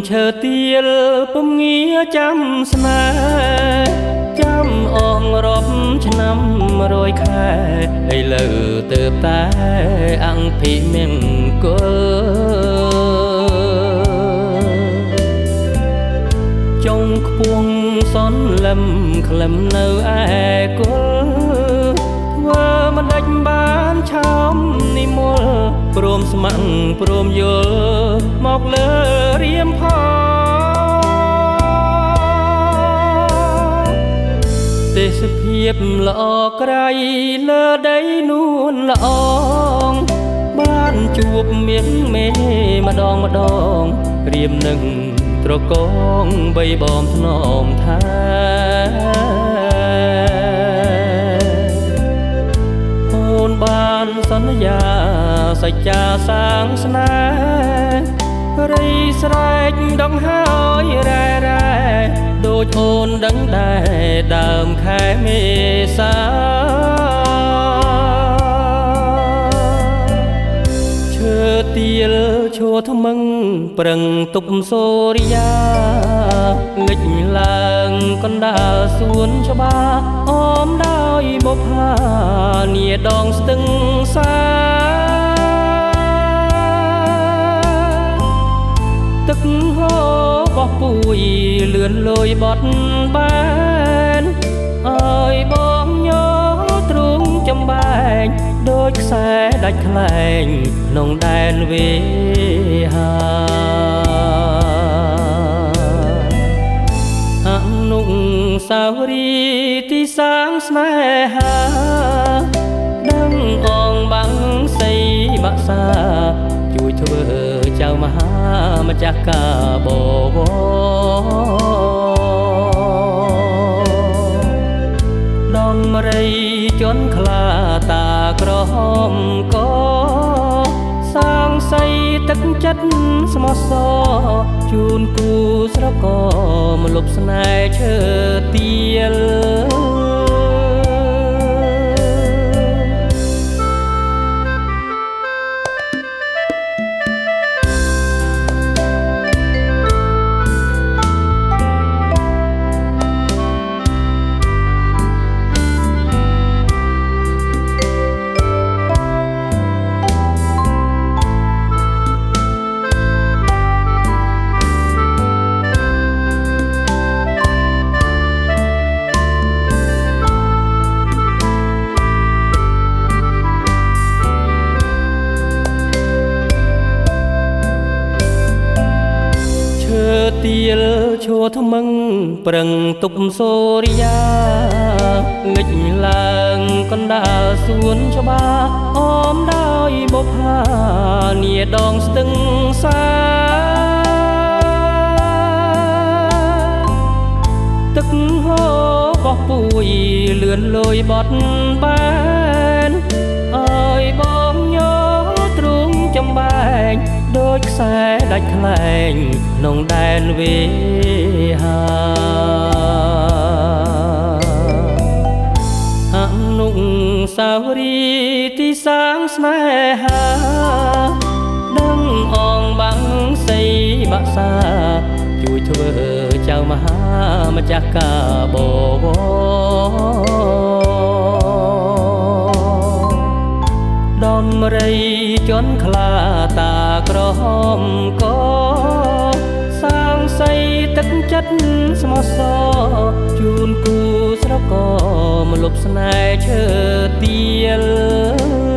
ឈើទៀលពំងាចាំស្នេហ៍ចាំអងរាប់ឆ្នាំ100ខែឥឡូវទៅតែអង្គភិមង្គលចុងខ្ពងសនលឹមក្លឹមនៅឯគល់ធ្វើមិនដេចបានឆោមនិមលព្រមស្ម័គ្រព្រមយល់មកលើរៀមផងទេសភាពល្អក្រៃលើដីនួនល្អងបានជួបមានមេម្ដងរៀមនឹងត្រកងបីបំធ្នមថាអូនបានសន្យាសច្ចាសាងស្នេហ៍រីស្រែកដងហើយរ៉ែដូចអូនដឹងដែរដើមខែមេសាឈើទៀលឈួរថ្មឹងប្រឹងទប់សូរិយាលិចឡើងកណ្ដាលសួនច្បារអមដោយបុប្ផានាដងស្ទឹងសាទឹកហូរបោះពួយលឿនលយបត់បែនអើយបងញោទ្រង់ចំបែកដូចខ្សែដាច់ខ្លែងក្នុងដែនវេហាអនុស្សាវរីយ៍ទីសាងស្នេហាដឹងអងបាំងសីបាក់សាជួយធ្វើចៅមហាម្ចាស់កាបវរដំរីជន់ខ្លាតាក្រហមកសាងសីទឹកចិត្តស្មោះសរជូនគូស្រករមលប់ស្នេហ៍ឈើទៀលទៀលឈួរថ្មឹងប្រឹងទប់សូរិយាលិចឡើងកណ្ដាលសួនច្បារអមដោយបុប្ផានាដងស្ទឹងសាទឹកហូរបោះពួយលឿនលយបត់បែនអើយបងញោទ្រង់ចំបែកដូចខ្សែដាច់ខ្លែងក្នុងដែនវេហាអនុស្សាវរីយ៍ទីសាងស្នេហាដឹងអងបាំងសីបាក់សាជួយធ្វើចៅមហាម្ចាស់កាបវរដំរីជន់ខ្លាតាក្រហមកសាងសីទឹកចិត្តស្មោះសរជូនគូស្រករមលប់ស្នេហ៍ឈើទៀល